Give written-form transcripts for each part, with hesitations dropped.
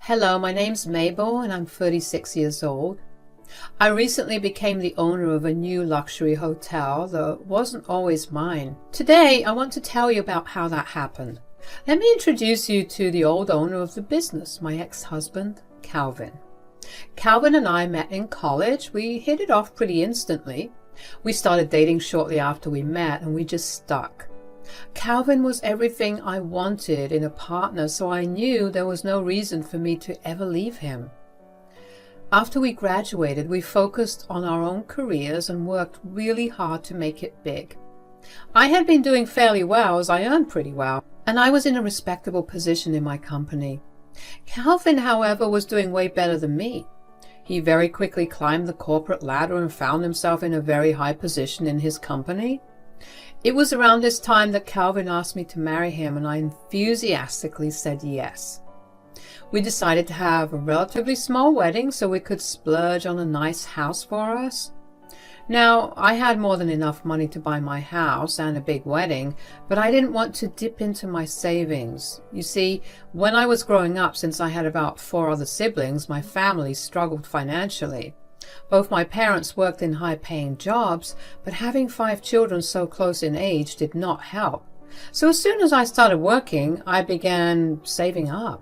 Hello, my name's Mabel and I'm 36 years old. I recently became the owner of a new luxury hotel that wasn't always mine. Today, I want to tell you about how that happened. Let me introduce you to the old owner of the business, my ex-husband, Calvin. Calvin and I met in college. We hit it off pretty instantly. We started dating shortly after we met and we just stuck. Calvin was everything I wanted in a partner, so I knew there was no reason for me to ever leave him. After we graduated, we focused on our own careers and worked really hard to make it big. I had been doing fairly well as I earned pretty well, and I was in a respectable position in my company. Calvin, however, was doing way better than me. He very quickly climbed the corporate ladder and found himself in a very high position in his company. It was around this time that Calvin asked me to marry him, and I enthusiastically said yes. We decided to have a relatively small wedding so we could splurge on a nice house for us. Now, I had more than enough money to buy my house and a big wedding, but I didn't want to dip into my savings. You see, when I was growing up, since I had about 4 other siblings, my family struggled financially. Both my parents worked in high-paying jobs, but having 5 children so close in age did not help. So as soon as I started working, I began saving up.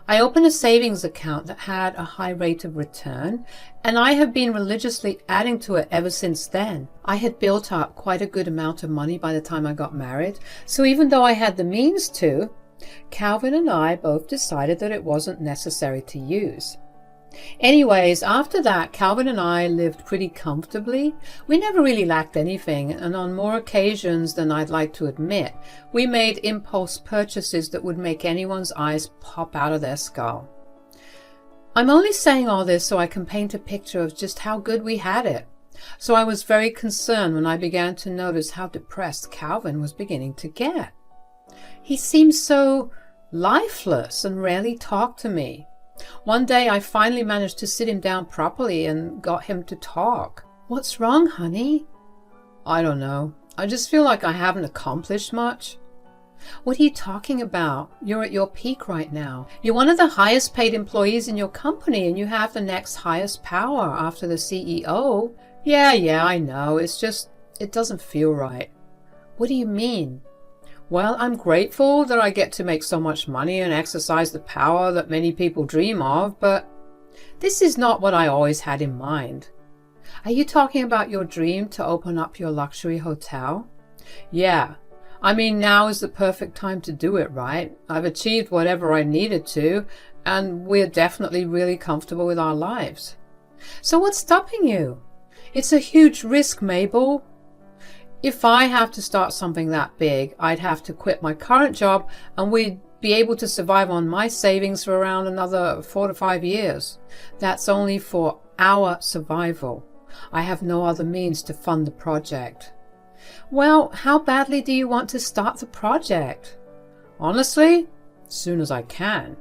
I opened a savings account that had a high rate of return, and I have been religiously adding to it ever since then. I had built up quite a good amount of money by the time I got married, so even though I had the means to, Calvin and I both decided that it wasn't necessary to use. Anyways, after that, Calvin and I lived pretty comfortably. We never really lacked anything, and on more occasions than I'd like to admit, we made impulse purchases that would make anyone's eyes pop out of their skull. I'm only saying all this so I can paint a picture of just how good we had it. So I was very concerned when I began to notice how depressed Calvin was beginning to get. He seemed so lifeless and rarely talked to me. One day I finally managed to sit him down properly and got him to talk. "What's wrong, honey?" "I don't know. I just feel like I haven't accomplished much." "What are you talking about? You're at your peak right now. You're one of the highest paid employees in your company and you have the next highest power after the CEO. Yeah, I know. It's just, it doesn't feel right." "What do you mean?" "Well, I'm grateful that I get to make so much money and exercise the power that many people dream of, but this is not what I always had in mind." "Are you talking about your dream to open up your luxury hotel?" "Yeah. I mean, now is the perfect time to do it, right? I've achieved whatever I needed to, and we're definitely really comfortable with our lives." "So what's stopping you?" "It's a huge risk, Mabel. If I have to start something that big, I'd have to quit my current job and we'd be able to survive on my savings for around another 4 to 5 years. That's only for our survival. I have no other means to fund the project." "Well, how badly do you want to start the project?" "Honestly, as soon as I can.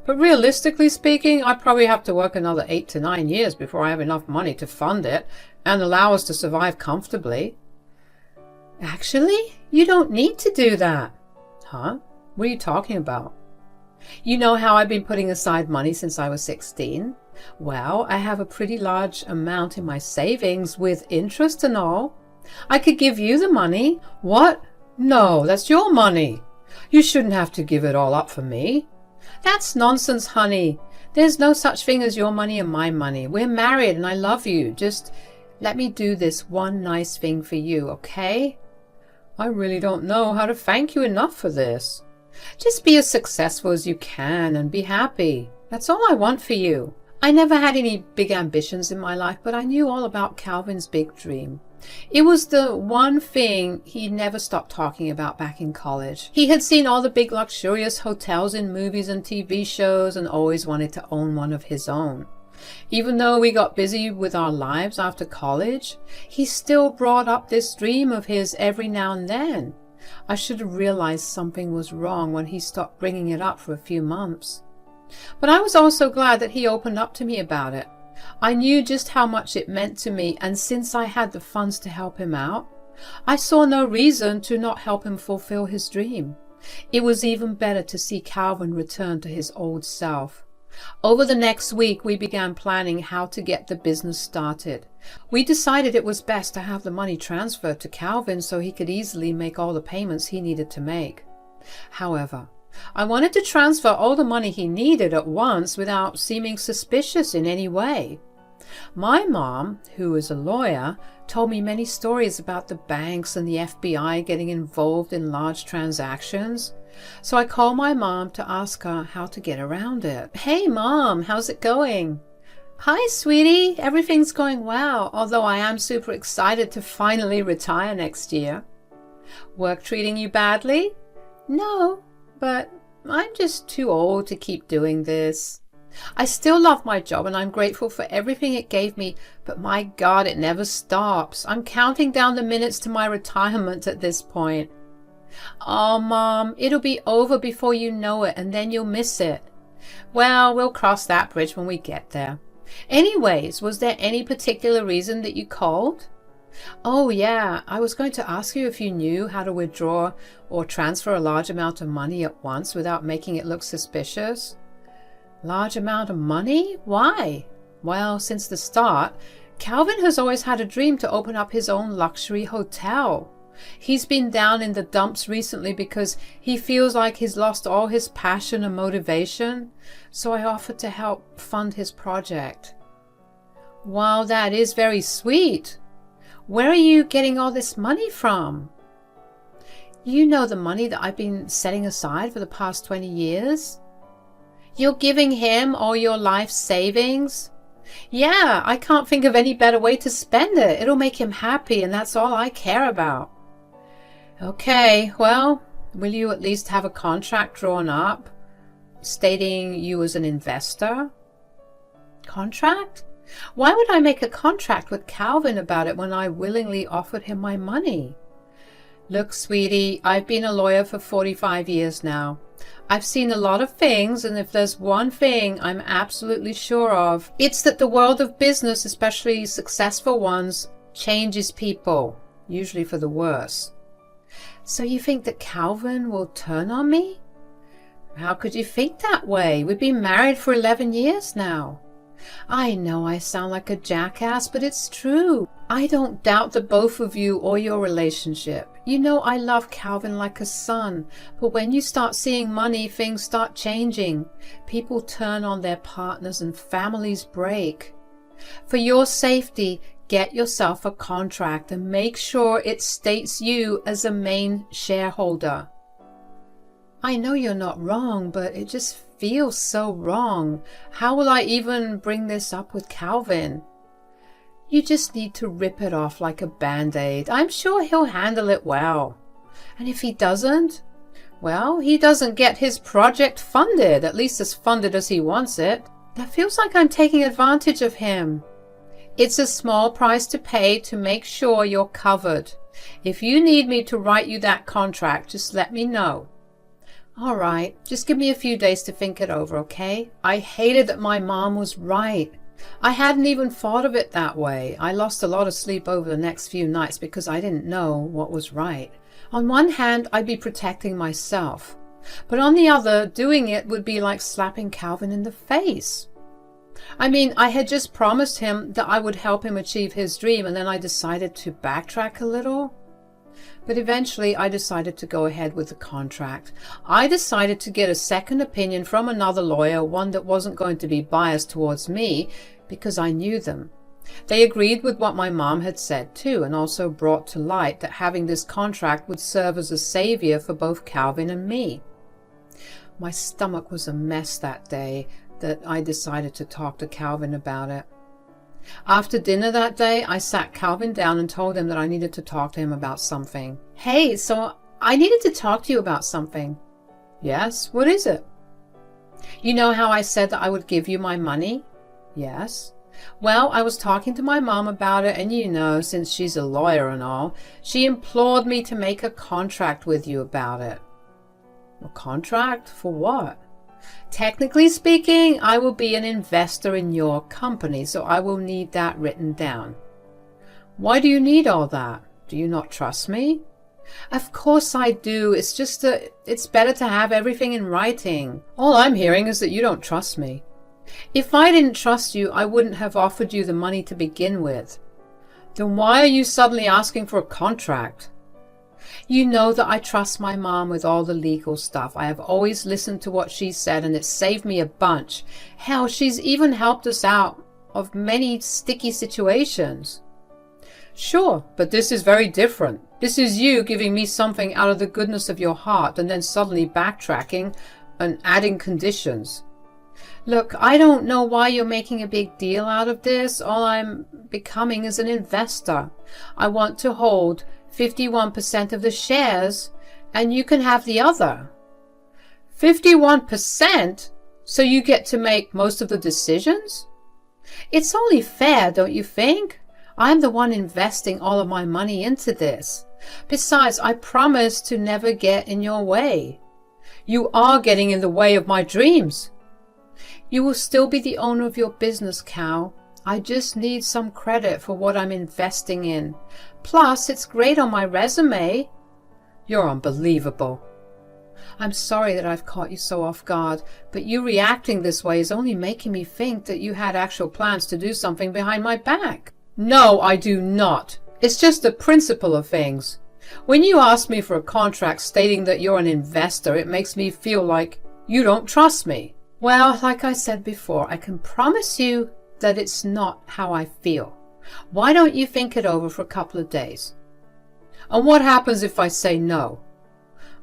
But realistically speaking, I probably have to work another 8 to 9 years before I have enough money to fund it and allow us to survive comfortably." "Actually, you don't need to do that." "Huh? What are you talking about?" "You know how I've been putting aside money since I was 16? Well, I have a pretty large amount in my savings with interest and all. I could give you the money." "What? No, that's your money. You shouldn't have to give it all up for me." "That's nonsense, honey. There's no such thing as your money and my money. We're married and I love you. Just let me do this one nice thing for you, okay?" "I really don't know how to thank you enough for this." "Just be as successful as you can and be happy. That's all I want for you." I never had any big ambitions in my life, but I knew all about Calvin's big dream. It was the one thing he never stopped talking about back in college. He had seen all the big luxurious hotels in movies and TV shows and always wanted to own one of his own. Even though we got busy with our lives after college, he still brought up this dream of his every now and then. I should have realized something was wrong when he stopped bringing it up for a few months. But I was also glad that he opened up to me about it. I knew just how much it meant to me, and since I had the funds to help him out, I saw no reason to not help him fulfill his dream. It was even better to see Calvin return to his old self. Over the next week, we began planning how to get the business started. We decided it was best to have the money transferred to Calvin so he could easily make all the payments he needed to make. However, I wanted to transfer all the money he needed at once without seeming suspicious in any way. My mom, who is a lawyer, told me many stories about the banks and the FBI getting involved in large transactions. So I called my mom to ask her how to get around it. Hey Mom, how's it going? Hi sweetie, everything's going well, although I am super excited to finally retire next year. Work treating you badly? No, but I'm just too old to keep doing this. I still love my job and I'm grateful for everything it gave me, but my God, it never stops. I'm counting down the minutes to my retirement at this point. Oh, Mom, it'll be over before you know it and then you'll miss it. Well, we'll cross that bridge when we get there. Anyways, was there any particular reason that you called? Oh yeah, I was going to ask you if you knew how to withdraw or transfer a large amount of money at once without making it look suspicious. Large amount of money? Why? Well, since the start, Calvin has always had a dream to open up his own luxury hotel. He's been down in the dumps recently because he feels like he's lost all his passion and motivation, so I offered to help fund his project. Wow, that is very sweet. Where are you getting all this money from? You know the money that I've been setting aside for the past 20 years? You're giving him all your life savings? Yeah, I can't think of any better way to spend it. It'll make him happy and that's all I care about. Okay, well, will you at least have a contract drawn up stating you as an investor? Contract? Why would I make a contract with Calvin about it when I willingly offered him my money? Look, sweetie, I've been a lawyer for 45 years now. I've seen a lot of things, and if there's one thing I'm absolutely sure of, it's that the world of business, especially successful ones, changes people, usually for the worse. So you think that Calvin will turn on me? How could you think that way? We've been married for 11 years now. I know I sound like a jackass, but it's true. I don't doubt the both of you or your relationship. You know I love Calvin like a son, but when you start seeing money, things start changing. People turn on their partners and families break. For your safety, get yourself a contract and make sure it states you as a main shareholder. I know you're not wrong, but it just feels so wrong. How will I even bring this up with Calvin? You just need to rip it off like a band-aid. I'm sure he'll handle it well. And if he doesn't, well, he doesn't get his project funded, at least as funded as he wants it. That feels like I'm taking advantage of him. It's a small price to pay to make sure you're covered. If you need me to write you that contract, just let me know. All right, just give me a few days to think it over, okay? I hated that my mom was right. I hadn't even thought of it that way. I lost a lot of sleep over the next few nights because I didn't know what was right. On one hand, I'd be protecting myself, but on the other, doing it would be like slapping Calvin in the face. I mean, I had just promised him that I would help him achieve his dream, and then I decided to backtrack a little. But eventually I decided to go ahead with the contract. I decided to get a second opinion from another lawyer, one that wasn't going to be biased towards me, because I knew them. They agreed with what my mom had said too, and also brought to light that having this contract would serve as a savior for both Calvin and me. My stomach was a mess that day that I decided to talk to Calvin about it. After dinner that day, I sat Calvin down and told him that I needed to talk to him about something. Hey, so I needed to talk to you about something. Yes, what is it? You know how I said that I would give you my money? Yes. Well, I was talking to my mom about it, and you know, since she's a lawyer and all, she implored me to make a contract with you about it. A contract? For what? Technically speaking, I will be an investor in your company, so I will need that written down. Why do you need all that? Do you not trust me? Of course I do. It's just that it's better to have everything in writing. All I'm hearing is that you don't trust me. If I didn't trust you, I wouldn't have offered you the money to begin with. Then why are you suddenly asking for a contract? You know that I trust my mom with all the legal stuff. I have always listened to what she said, and it saved me a bunch. Hell, she's even helped us out of many sticky situations. Sure, but this is very different. This is you giving me something out of the goodness of your heart and then suddenly backtracking and adding conditions. Look, I don't know why you're making a big deal out of this. All I'm becoming is an investor. I want to hold 51% of the shares, and you can have the other. 51%? So you get to make most of the decisions? It's only fair, don't you think? I'm the one investing all of my money into this. Besides, I promise to never get in your way. You are getting in the way of my dreams. You will still be the owner of your business, Cal. I just need some credit for what I'm investing in. Plus, it's great on my resume. You're unbelievable. I'm sorry that I've caught you so off guard, but you reacting this way is only making me think that you had actual plans to do something behind my back. No, I do not. It's just the principle of things. When you ask me for a contract stating that you're an investor, it makes me feel like you don't trust me. Well, like I said before, I can promise you that it's not how I feel. Why don't you think it over for a couple of days? And what happens if I say no?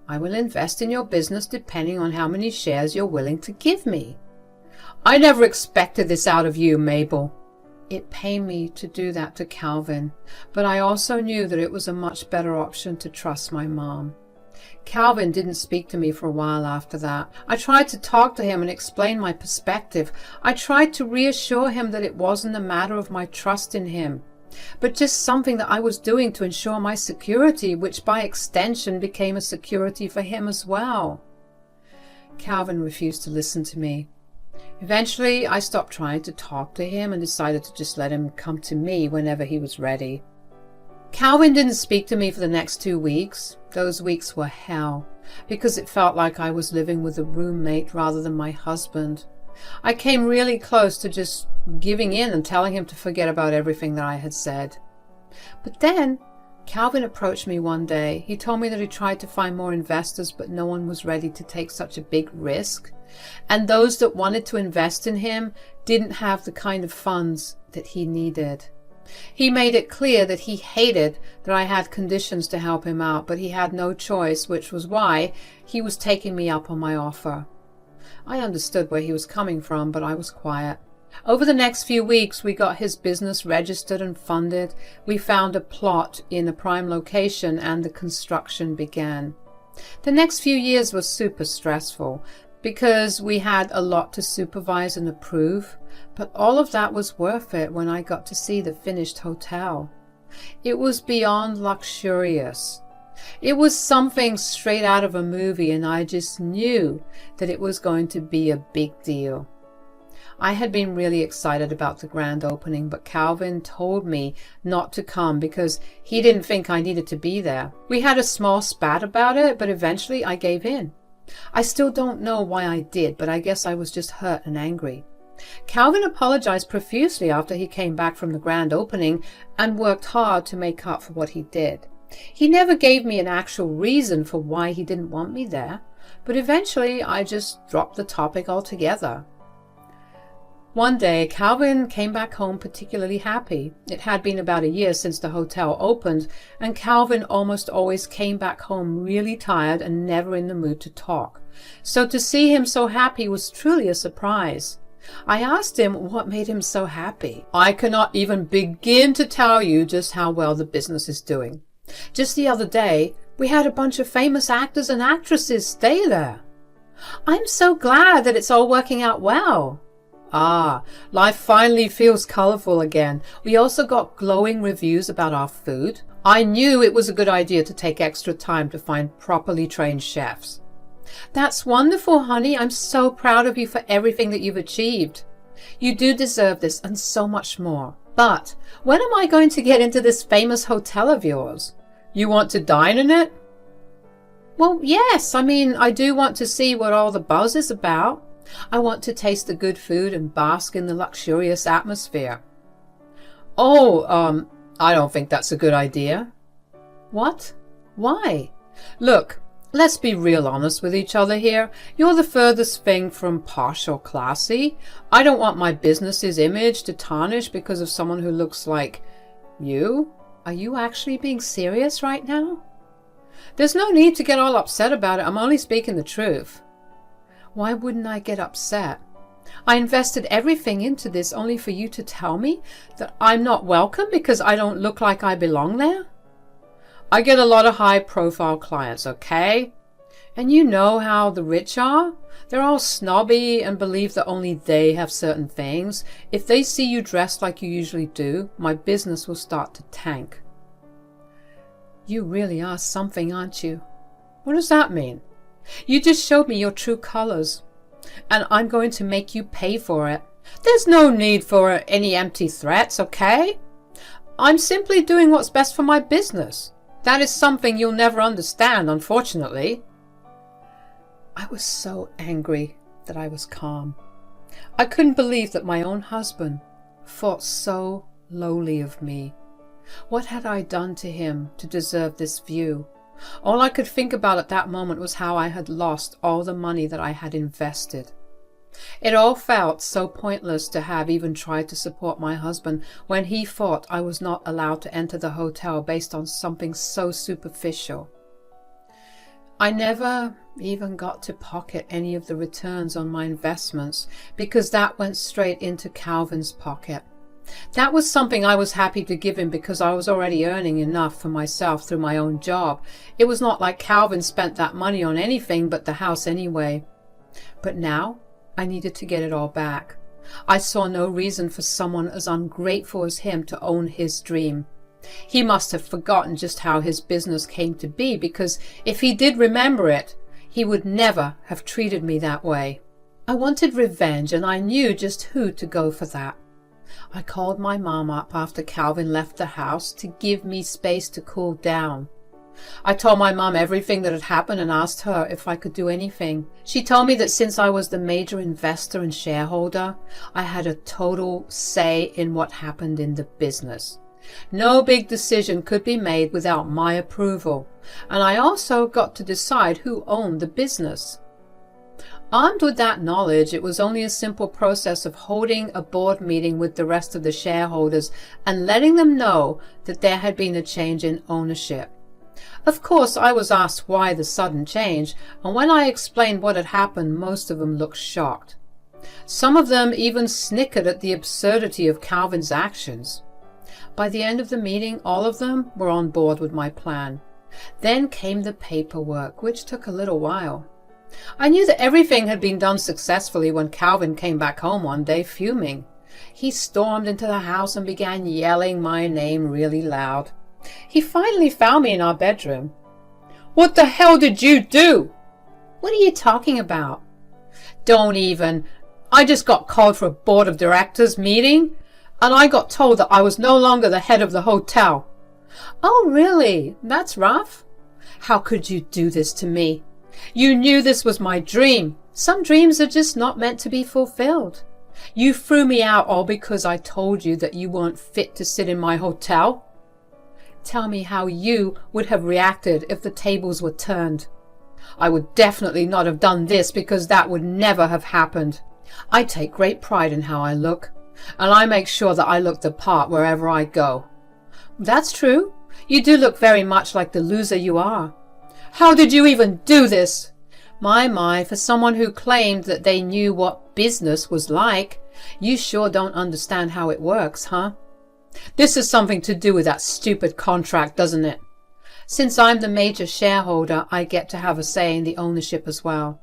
I will invest in your business depending on how many shares you're willing to give me. I never expected this out of you, Mabel. It pained me to do that to Calvin, but I also knew that it was a much better option to trust my mom. Calvin didn't speak to me for a while after that. I tried to talk to him and explain my perspective. I tried to reassure him that it wasn't a matter of my trust in him, but just something that I was doing to ensure my security, which by extension became a security for him as well. Calvin refused to listen to me. Eventually, I stopped trying to talk to him and decided to just let him come to me whenever he was ready. Calvin didn't speak to me for the next 2 weeks. Those weeks were hell, because it felt like I was living with a roommate rather than my husband. I came really close to just giving in and telling him to forget about everything that I had said. But then, Calvin approached me one day. He told me that he tried to find more investors, but no one was ready to take such a big risk. And those that wanted to invest in him didn't have the kind of funds that he needed. He made it clear that he hated that I had conditions to help him out, but he had no choice, which was why he was taking me up on my offer. I understood where he was coming from, but I was quiet. Over the next few weeks, we got his business registered and funded. We found a plot in a prime location, and the construction began. The next few years were super stressful because we had a lot to supervise and approve, but all of that was worth it when I got to see the finished hotel. It was beyond luxurious. It was something straight out of a movie, and I just knew that it was going to be a big deal. I had been really excited about the grand opening, but Calvin told me not to come because he didn't think I needed to be there. We had a small spat about it, but eventually I gave in. I still don't know why I did, but I guess I was just hurt and angry. Calvin apologized profusely after he came back from the grand opening and worked hard to make up for what he did. He never gave me an actual reason for why he didn't want me there, but eventually I just dropped the topic altogether. One day, Calvin came back home particularly happy. It had been about a year since the hotel opened, and Calvin almost always came back home really tired and never in the mood to talk. So to see him so happy was truly a surprise. I asked him what made him so happy. I cannot even begin to tell you just how well the business is doing. Just the other day, we had a bunch of famous actors and actresses stay there. I'm so glad that it's all working out well. Ah, life finally feels colorful again. We also got glowing reviews about our food. I knew it was a good idea to take extra time to find properly trained chefs. That's wonderful, honey. I'm so proud of you for everything that you've achieved. You do deserve this and so much more. But when am I going to get into this famous hotel of yours? You want to dine in it? Well, yes. I do want to see what all the buzz is about. I want to taste the good food and bask in the luxurious atmosphere. Oh, I don't think that's a good idea. What? Why? Look, let's be real honest with each other here. You're the furthest thing from posh or classy. I don't want my business's image to tarnish because of someone who looks like you. Are you actually being serious right now? There's no need to get all upset about it. I'm only speaking the truth. Why wouldn't I get upset? I invested everything into this only for you to tell me that I'm not welcome because I don't look like I belong there? I get a lot of high-profile clients, okay? And you know how the rich are? They're all snobby and believe that only they have certain things. If they see you dressed like you usually do, my business will start to tank. You really are something, aren't you? What does that mean? You just showed me your true colors, and I'm going to make you pay for it. There's no need for any empty threats, okay? I'm simply doing what's best for my business. That is something you'll never understand, unfortunately. I was so angry that I was calm. I couldn't believe that my own husband thought so lowly of me. What had I done to him to deserve this view? All I could think about at that moment was how I had lost all the money that I had invested. It all felt so pointless to have even tried to support my husband when he thought I was not allowed to enter the hotel based on something so superficial. I never even got to pocket any of the returns on my investments because that went straight into Calvin's pocket. That was something I was happy to give him because I was already earning enough for myself through my own job. It was not like Calvin spent that money on anything but the house anyway. But now I needed to get it all back. I saw no reason for someone as ungrateful as him to own his dream. He must have forgotten just how his business came to be, because if he did remember it, he would never have treated me that way. I wanted revenge, and I knew just who to go for that. I called my mom up after Calvin left the house to give me space to cool down. I told my mom everything that had happened and asked her if I could do anything. She told me that since I was the major investor and shareholder, I had a total say in what happened in the business. No big decision could be made without my approval, and I also got to decide who owned the business. Armed with that knowledge, it was only a simple process of holding a board meeting with the rest of the shareholders and letting them know that there had been a change in ownership. Of course, I was asked why the sudden change, and when I explained what had happened, most of them looked shocked. Some of them even snickered at the absurdity of Calvin's actions. By the end of the meeting, all of them were on board with my plan. Then came the paperwork, which took a little while. I knew that everything had been done successfully when Calvin came back home one day, fuming. He stormed into the house and began yelling my name really loud. He finally found me in our bedroom. "What the hell did you do?" "What are you talking about?" "Don't even. I just got called for a board of directors meeting, and I got told that I was no longer the head of the hotel." "Oh, really? That's rough. How could you do this to me? You knew this was my dream. Some dreams are just not meant to be fulfilled. You threw me out all because I told you that you weren't fit to sit in my hotel. Tell me how you would have reacted if the tables were turned. I would definitely not have done this because that would never have happened. I take great pride in how I look, and I make sure that I look the part wherever I go." "That's true. You do look very much like the loser you are." "How did you even do this?" My, for someone who claimed that they knew what business was like, you sure don't understand how it works, huh? This has something to do with that stupid contract, doesn't it? Since I'm the major shareholder, I get to have a say in the ownership as well.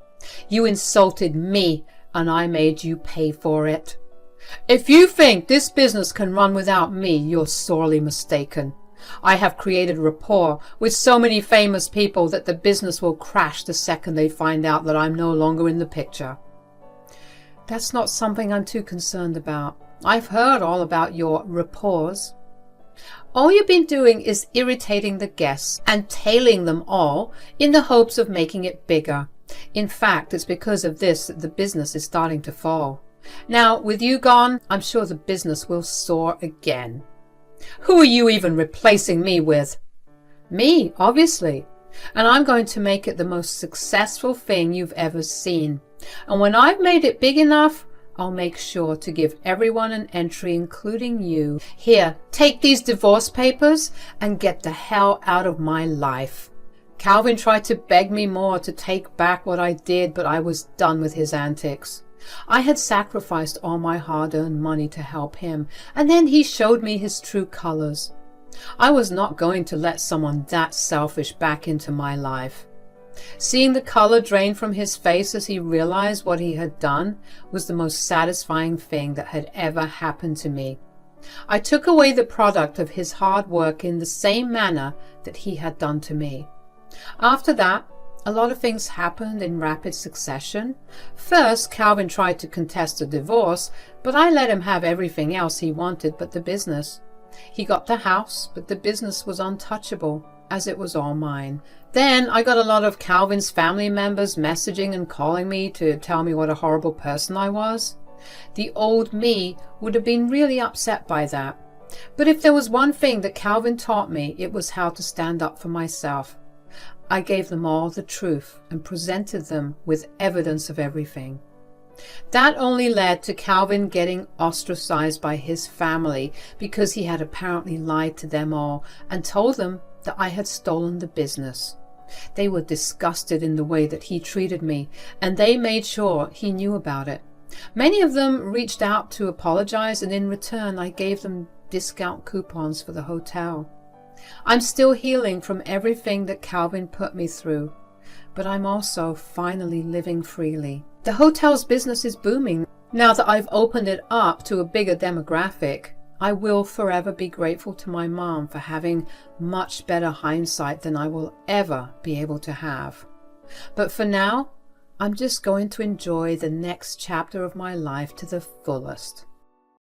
You insulted me, and I made you pay for it. If you think this business can run without me, you're sorely mistaken. I have created rapport with so many famous people that the business will crash the second they find out that I'm no longer in the picture." "That's not something I'm too concerned about. I've heard all about your rapports. All you've been doing is irritating the guests and tailing them all in the hopes of making it bigger. In fact, it's because of this that the business is starting to fall. Now, with you gone, I'm sure the business will soar again. Who are you even replacing me with? Me, obviously. And I'm going to make it the most successful thing you've ever seen. And when I've made it big enough, I'll make sure to give everyone an entry, including you. Here, take these divorce papers and get the hell out of my life. Calvin tried to beg me more to take back what I did, but I was done with his antics. I had sacrificed all my hard-earned money to help him, and then he showed me his true colors. I was not going to let someone that selfish back into my life. Seeing the color drain from his face as he realized what he had done was the most satisfying thing that had ever happened to me. I took away the product of his hard work in the same manner that he had done to me. After that, a lot of things happened in rapid succession. First, Calvin tried to contest a divorce, but I let him have everything else he wanted but the business. He got the house, but the business was untouchable, as it was all mine. Then I got a lot of Calvin's family members messaging and calling me to tell me what a horrible person I was. The old me would have been really upset by that. But if there was one thing that Calvin taught me, it was how to stand up for myself. I gave them all the truth and presented them with evidence of everything. That only led to Calvin getting ostracized by his family because he had apparently lied to them all and told them that I had stolen the business. They were disgusted in the way that he treated me, and they made sure he knew about it. Many of them reached out to apologize, and in return I gave them discount coupons for the hotel. I'm still healing from everything that Calvin put me through, but I'm also finally living freely. The hotel's business is booming. Now that I've opened it up to a bigger demographic, I will forever be grateful to my mom for having much better hindsight than I will ever be able to have. But for now, I'm just going to enjoy the next chapter of my life to the fullest.